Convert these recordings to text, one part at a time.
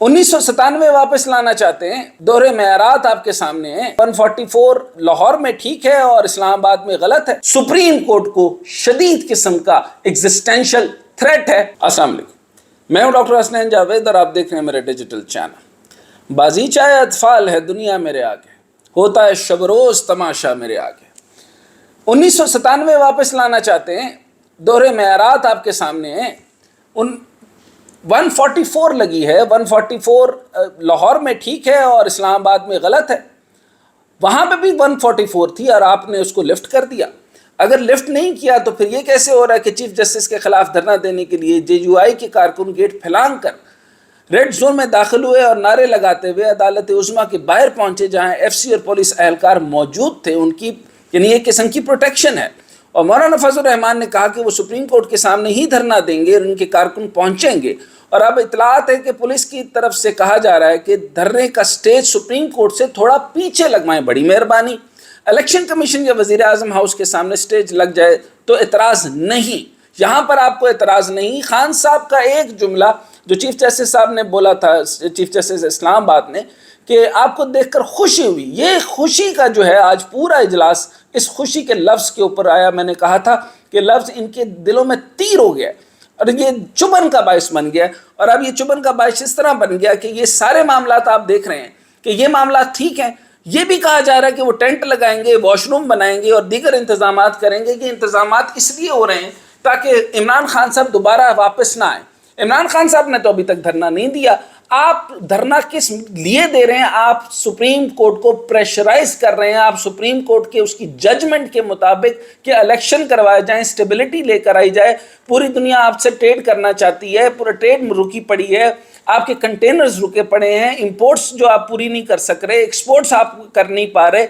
1997 واپس لانا چاہتے ہیں، دوہرے معیارات آپ کے سامنے ہیں۔ 144 لاہور میں ٹھیک ہے اور اسلام آباد میں غلط ہے۔ سپریم کورٹ کو شدید قسم کا ایگزسٹینشل تھریٹ ہے۔ السلام علیکم، میں ہوں ڈاکٹر حسنین جاوید اور آپ دیکھ رہے ہیں میرے ڈیجیٹل چینل۔ بازیچہ اطفال ہے دنیا میرے آگے، ہوتا ہے شب روز تماشا میرے آگے۔ 1997 واپس لانا چاہتے ہیں، دوہرے معیارات آپ کے سامنے ہیں۔ 144 لگی ہے، 144 لاہور میں ٹھیک ہے اور اسلام آباد میں غلط ہے۔ وہاں پہ بھی 144 تھی اور آپ نے اس کو لفٹ کر دیا۔ اگر لفٹ نہیں کیا تو پھر یہ کیسے ہو رہا ہے کہ چیف جسٹس کے خلاف دھرنا دینے کے لیے جے یو آئی کے کارکن گیٹ پھیلان کر ریڈ زون میں داخل ہوئے اور نعرے لگاتے ہوئے عدالت عظمیٰ کے باہر پہنچے، جہاں ایف سی اور پولیس اہلکار موجود تھے۔ ان کی یعنی ایک قسم کی پروٹیکشن ہے، اور مولانا فضل الرحمان نے کہا کہ وہ سپریم کورٹ کے سامنے ہی دھرنا دیں گے اور ان کے کارکن پہنچیں گے۔ اور اب اطلاعات ہے کہ پولیس کی طرف سے کہا جا رہا ہے کہ دھرنے کا سٹیج سپریم کورٹ سے تھوڑا پیچھے لگوائیں، بڑی مہربانی۔ الیکشن کمیشن یا وزیر اعظم ہاؤس کے سامنے سٹیج لگ جائے تو اعتراض نہیں، یہاں پر آپ کو اعتراض نہیں۔ خان صاحب کا ایک جملہ جو چیف جسٹس صاحب نے بولا تھا، چیف جسٹس اسلام آباد نے، کہ آپ کو دیکھ کر خوشی ہوئی، یہ خوشی کا جو ہے آج پورا اجلاس اس خوشی کے لفظ کے اوپر آیا۔ میں نے کہا تھا کہ لفظ ان کے دلوں میں تیر ہو گیا اور یہ چبھن کا باعث بن گیا، اور اب یہ چبھن کا باعث اس طرح بن گیا کہ یہ سارے معاملات آپ دیکھ رہے ہیں کہ یہ معاملات ٹھیک ہیں۔ یہ بھی کہا جا رہا ہے کہ وہ ٹینٹ لگائیں گے، واش روم بنائیں گے اور دیگر انتظامات کریں گے۔ یہ انتظامات اس لیے ہو رہے ہیں تاکہ عمران خان صاحب دوبارہ واپس نہ آئیں۔ عمران خان صاحب نے تو ابھی تک دھرنا نہیں دیا۔ آپ دھرنا کس لیے دے رہے ہیں؟ آپ سپریم کورٹ کو پریشرائز کر رہے ہیں، آپ سپریم کورٹ کے اس کی ججمنٹ کے مطابق کہ الیکشن کروائے جائیں، اسٹیبلٹی لے کر آئی جائے۔ پوری دنیا آپ سے ٹریڈ کرنا چاہتی ہے، پورا ٹریڈ رکی پڑی ہے، آپ کے کنٹینرز رکے پڑے ہیں، امپورٹس جو آپ پوری نہیں کر سک رہے، ایکسپورٹس آپ کر نہیں پا رہے،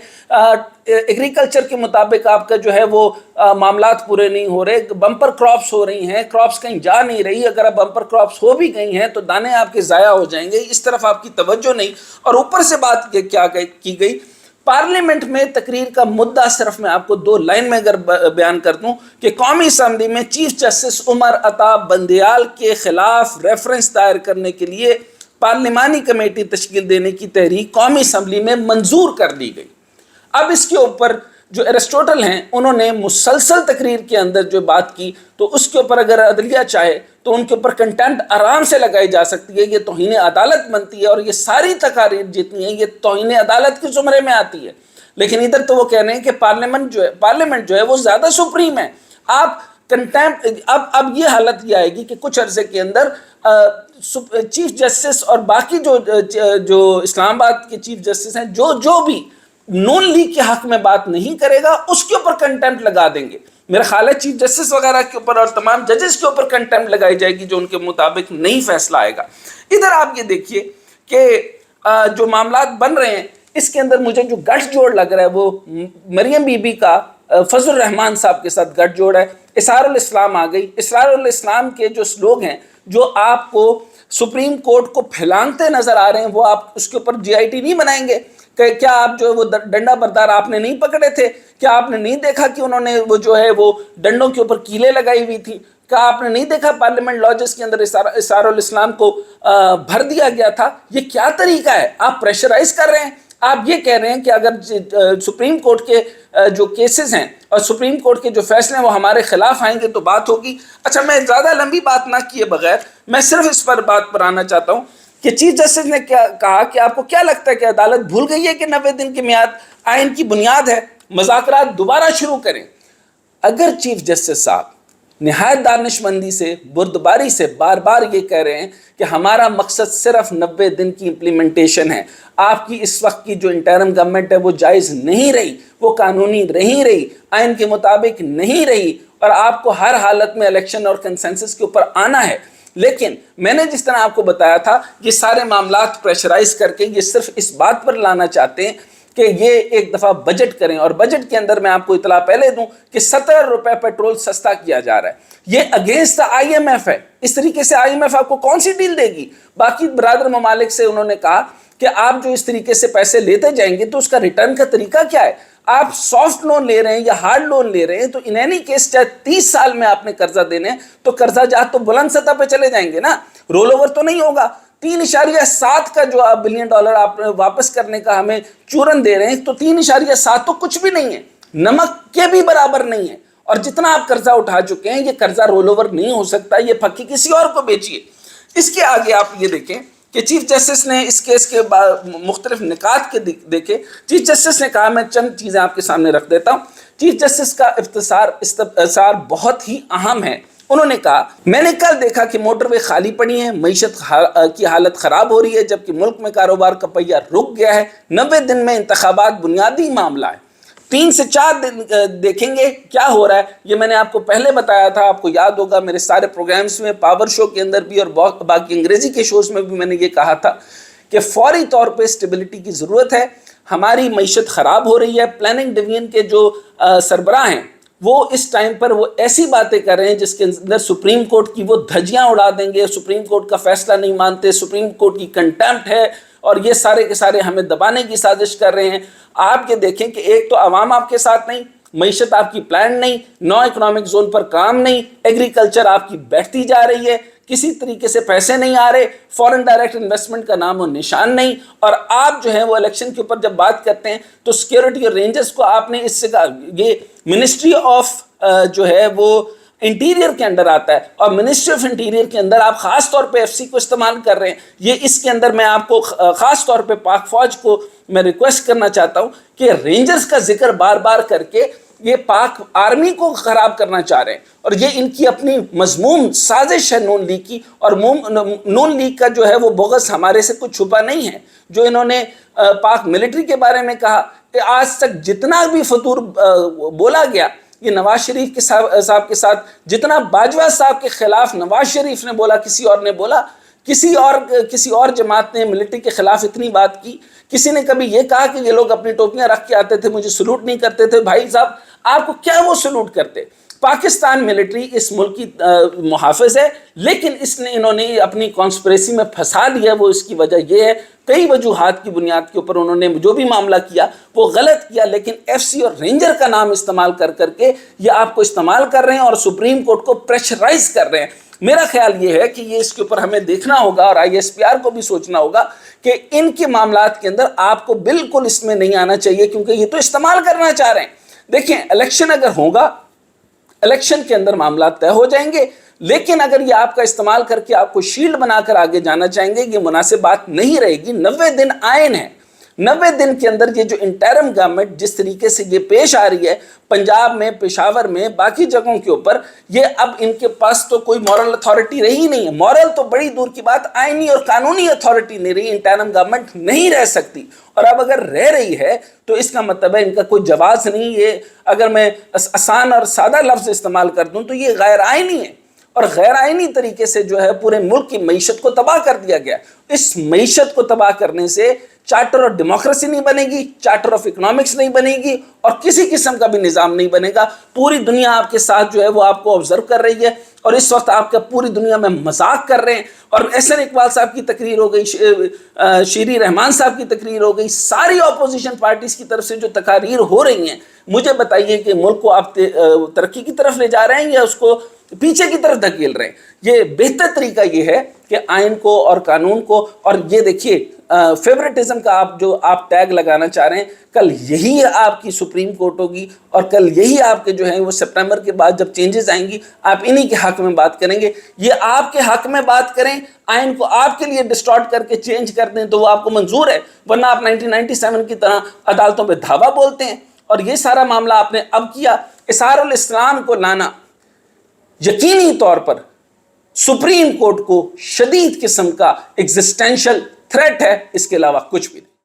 ایگریکلچر کے مطابق آپ کا جو ہے وہ معاملات پورے نہیں ہو رہے، بمپر کراپس ہو رئی ہیں، کراپس کہیں جا نہیں رہی، اگر اب بمپر کراپس ہو بھی گئی ہیں تو دانے آپ کے ضائع ہو جائیں گے، اس طرف آپ کی توجہ نہیں۔ اور اوپر سے بات کیا کی گئی پارلیمنٹ میں تقریر کا مدعا، صرف میں آپ کو 2 لائن میں اگر بیان کر دوں کہ قومی اسمبلی میں چیف جسٹس عمر عطا بندیال کے خلاف ریفرنس دائر کرنے کے لیے پارلیمانی کمیٹی تشکیل دینے کی تحریک قومی اسمبلی میں منظور کر دی گئی۔ اب اس کے اوپر جو ایرسٹوٹل ہیں انہوں نے مسلسل تقریر کے اندر جو بات کی، تو اس کے اوپر اگر عدلیہ چاہے تو ان کے اوپر کنٹمپٹ آرام سے لگائی جا سکتی ہے۔ یہ توہین عدالت بنتی ہے، اور یہ ساری تقاریر جتنی ہیں یہ توہین عدالت کے زمرے میں آتی ہے۔ لیکن ادھر تو وہ کہہ رہے ہیں کہ پارلیمنٹ جو ہے وہ زیادہ سپریم ہے۔ آپ کنٹمپٹ، اب یہ حالت یہ آئے گی کہ کچھ عرصے کے اندر چیف جسٹس اور باقی جو اسلام آباد کے چیف جسٹس ہیں جو بھی نون لیگ کے حق میں بات نہیں کرے گا اس کے اوپر کنٹمپٹ لگا دیں گے۔ میرا خیال ہے چیف جسٹس وغیرہ کے اوپر اور تمام ججز کے اوپر کنٹمپٹ لگائی جائے گی جو ان کے مطابق نہیں فیصلہ آئے گا۔ ادھر آپ یہ دیکھیے کہ جو معاملات بن رہے ہیں اس کے اندر مجھے جو گٹھ جوڑ لگ رہا ہے وہ مریم بی بی کا فضل الرحمان صاحب کے ساتھ گٹھ جوڑ ہے۔ اسرار الاسلام آ گئی۔ اسرار الاسلام کے جو لوگ ہیں جو آپ کو سپریم کورٹ کو پھیلانتے نظر آ رہے ہیں، وہ آپ اس کے اوپر جی آئی ٹی نہیں بنائیں گے؟ کہ کیا آپ جو ہے وہ ڈنڈا بردار آپ نے نہیں پکڑے تھے؟ کیا آپ نے نہیں دیکھا کہ انہوں نے وہ جو ہے وہ ڈنڈوں کے اوپر کیلیں لگائی ہوئی تھی؟ کیا آپ نے نہیں دیکھا پارلیمنٹ لاجز کے اندر اسرار الاسلام کو بھر دیا گیا تھا؟ یہ کیا طریقہ ہے؟ آپ پریشرائز کر رہے ہیں۔ آپ یہ کہہ رہے ہیں کہ اگر سپریم کورٹ کے جو کیسز ہیں اور سپریم کورٹ کے جو فیصلے ہیں وہ ہمارے خلاف آئیں گے تو بات ہوگی۔ اچھا، میں زیادہ لمبی بات نہ کیے بغیر میں صرف اس پر بات پر آنا چاہتا ہوں کہ چیف جسٹس نے کیا کہا کہ آپ کو کیا لگتا ہے کہ عدالت بھول گئی ہے کہ 90 دن کی میعاد آئین کی بنیاد ہے، مذاکرات دوبارہ شروع کریں؟ اگر چیف جسٹس صاحب نہایت دانشمندی سے، بردباری سے بار بار یہ کہہ رہے ہیں کہ ہمارا مقصد صرف 90 دن کی امپلیمنٹیشن ہے، آپ کی اس وقت کی جو انٹرم گورنمنٹ ہے وہ جائز نہیں رہی، وہ قانونی نہیں رہی، آئین کے مطابق نہیں رہی، اور آپ کو ہر حالت میں الیکشن اور کنسنسس کے اوپر آنا ہے۔ لیکن میں نے جس طرح آپ کو بتایا تھا یہ سارے معاملات پریشرائز کر کے یہ صرف اس بات پر لانا چاہتے ہیں کہ یہ ایک دفعہ بجٹ کریں، اور بجٹ کے اندر میں آپ کو اطلاع پہلے دوں کہ 70 روپے پیٹرول سستا کیا جا رہا ہے۔ یہ اگینسٹ آئی ایم ایف ہے۔ اس طریقے سے آئی ایم ایف آپ کو کون سی ڈیل دے گی؟ باقی برادر ممالک سے انہوں نے کہا کہ آپ جو اس طریقے سے پیسے لیتے جائیں گے تو اس کا ریٹرن کا طریقہ کیا ہے؟ آپ سافٹ لون لے رہے ہیں یا ہارڈ لون لے رہے ہیں تو ان اینی کیس چاہے 30 سال میں آپ نے قرضہ دینے ہیں تو قرضہ جات تو بلند سطح پہ چلے جائیں گے نا، رول اوور تو نہیں ہوگا۔ 3.7 کا جو آپ $1 بلین آپ واپس کرنے کا ہمیں چورن دے رہے ہیں، تو 3.7 تو کچھ بھی نہیں ہے، نمک کے بھی برابر نہیں ہے۔ اور جتنا آپ قرضہ اٹھا چکے ہیں، یہ قرضہ رول اوور نہیں ہو سکتا، یہ پھکی کسی اور کو بیچیے۔ اس کے آگے آپ یہ دیکھیں کہ چیف جسٹس نے اس کیس کے مختلف نکات کے دیکھے۔ چیف جسٹس نے کہا، میں چند چیزیں آپ کے سامنے رکھ دیتا ہوں۔ چیف جسٹس کا استفسار بہت ہی اہم ہے۔ انہوں نے کہا، میں نے کل دیکھا کہ موٹر وے خالی پڑی ہیں، معیشت کی حالت خراب ہو رہی ہے، جبکہ ملک میں کاروبار کا پہیہ رک گیا ہے۔ 90 دن میں انتخابات بنیادی معاملہ ہے۔ 3 سے 4 دن دیکھیں گے کیا ہو رہا ہے۔ یہ میں نے آپ کو پہلے بتایا تھا، آپ کو یاد ہوگا میرے سارے پروگرامز میں، پاور شو کے اندر بھی اور باقی انگریزی کے شوز میں بھی میں نے یہ کہا تھا کہ فوری طور پہ اسٹیبلٹی کی ضرورت ہے۔ ہماری معیشت خراب ہو رہی ہے۔ پلاننگ ڈویژن کے جو سربراہ ہیں، وہ اس ٹائم پر وہ ایسی باتیں کر رہے ہیں جس کے اندر سپریم کورٹ کی وہ دھجیاں اڑا دیں گے، سپریم کورٹ کا فیصلہ نہیں مانتے، سپریم کورٹ کی کنٹیمپٹ ہے، اور یہ سارے کے سارے ہمیں دبانے کی سازش کر رہے ہیں۔ آپ یہ دیکھیں کہ ایک تو عوام آپ کے ساتھ نہیں، معیشت آپ کی پلان نہیں، نو اکنامک زون پر کام نہیں، ایگریکلچر آپ کی بیٹھتی جا رہی ہے، کسی طریقے سے پیسے نہیں آ رہے، فورن ڈائریکٹ انویسٹمنٹ کا نام و نشان نہیں۔ اور آپ جو ہیں وہ الیکشن کے اوپر جب بات کرتے ہیں تو سیکیورٹی اور رینجرز کو آپ نے اس سے کہا، یہ منسٹری آف جو ہے وہ انٹیریئر کے اندر آتا ہے، اور منسٹری آف انٹیریئر کے اندر آپ خاص طور پہ FC کو استعمال کر رہے ہیں۔ یہ اس کے اندر میں آپ کو خاص طور پہ پاک فوج کو میں ریکویسٹ کرنا چاہتا ہوں کہ رینجرز کا ذکر بار بار کر کے یہ پاک آرمی کو خراب کرنا چاہ رہے ہیں، اور یہ ان کی اپنی مضمون سازش ہے نون لیگ کی۔ اور نون لیگ کا جو ہے وہ بغض ہمارے سے کچھ چھپا نہیں ہے۔ جو انہوں نے پاک ملٹری کے بارے میں کہا کہ آج تک جتنا بھی فطور بولا گیا، یہ نواز شریف کے صاحب کے ساتھ جتنا باجوہ صاحب کے خلاف نواز شریف نے بولا، کسی اور نے بولا، کسی اور جماعت نے ملٹری کے خلاف اتنی بات کی؟ کسی نے کبھی یہ کہا کہ یہ لوگ اپنی ٹوپیاں رکھ کے آتے تھے، مجھے سلوٹ نہیں کرتے تھے؟ بھائی صاحب، آپ کو کیا وہ سلوٹ کرتے؟ پاکستان ملٹری اس ملک کی محافظ ہے، لیکن انہوں نے اپنی کانسپریسی میں پھنسا دیا۔ وہ اس کی وجہ یہ ہے، کئی وجوہات کی بنیاد کے اوپر انہوں نے جو بھی معاملہ کیا وہ غلط کیا، لیکن FC اور رینجر کا نام استعمال کر کے یہ آپ کو استعمال کر رہے ہیں اور سپریم کورٹ کو پریشرائز کر رہے ہیں۔ میرا خیال یہ ہے کہ یہ اس کے اوپر ہمیں دیکھنا ہوگا، اور ISPR کو بھی سوچنا ہوگا کہ ان کے معاملات کے اندر آپ کو بالکل اس میں نہیں آنا چاہیے، کیونکہ یہ تو استعمال کرنا چاہ رہے ہیں۔ دیکھیں، الیکشن اگر ہوگا، الیکشن کے اندر معاملات طے ہو جائیں گے، لیکن اگر یہ آپ کا استعمال کر کے آپ کو شیلڈ بنا کر آگے جانا چاہیں گے، یہ مناسب بات نہیں رہے گی۔ 90 دن آئین ہے، 90 دن کے اندر یہ جو انٹرم گورنمنٹ جس طریقے سے یہ پیش آ رہی ہے پنجاب میں، پشاور میں، باقی جگہوں کے اوپر، یہ اب ان کے پاس تو کوئی مورل اتھارٹی رہی نہیں ہے۔ مورل تو بڑی دور کی بات، آئینی اور قانونی اتھارٹی نہیں رہی، انٹرم گورنمنٹ نہیں رہ سکتی۔ اور اب اگر رہ رہی ہے تو اس کا مطلب ہے ان کا کوئی جواز نہیں۔ یہ اگر میں آسان اور سادہ لفظ استعمال کر دوں تو یہ غیر آئینی ہے، اور غیر آئینی طریقے سے جو ہے پورے ملک کی معیشت کو تباہ کر دیا گیا۔ اس معیشت کو تباہ کرنے سے چارٹر آف ڈیموکریسی نہیں بنے گی، چارٹر آف اکنامکس نہیں بنے گی، اور کسی قسم کا بھی نظام نہیں بنے گا۔ پوری دنیا آپ کے ساتھ جو ہے وہ آپ کو آبزرو کر رہی ہے، اور اس وقت آپ کا پوری دنیا میں مذاق کر رہے ہیں۔ اور احسن اقبال صاحب کی تقریر ہو گئی، شیری رحمان صاحب کی تقریر ہو گئی، ساری اپوزیشن پارٹیز کی طرف سے جو تقاریر ہو رہی ہیں، مجھے بتائیے کہ ملک کو آپ ترقی کی طرف لے جا رہے ہیں یا اس کو پیچھے کی طرف دھکیل رہے ہیں؟ یہ بہتر طریقہ یہ ہے کہ آئین کو اور قانون کو، اور یہ دیکھیے فیورٹزم کا آپ ٹیگ لگانا چاہ رہے ہیں، کل یہی آپ کی سپریم کورٹ ہوگی، اور کل یہی آپ کے جو ہیں وہ سپٹمبر کے بعد جب چینجز آئیں گی، آپ انہی کے حق میں بات کریں گے۔ یہ آپ کے حق میں بات کریں، آئین کو آپ کے لیے ڈسٹارٹ کر کے چینج کر دیں تو وہ آپ کو منظور ہے، ورنہ آپ 1997 کی طرح عدالتوں پہ دھاوا بولتے ہیں۔ اور یہ سارا معاملہ آپ نے اب کیا۔ اظہار الاسلام کو لانا یقینی طور پر سپریم کورٹ کو شدید قسم کا ایگزسٹینشل تھریٹ ہے، اس کے علاوہ کچھ بھی نہیں۔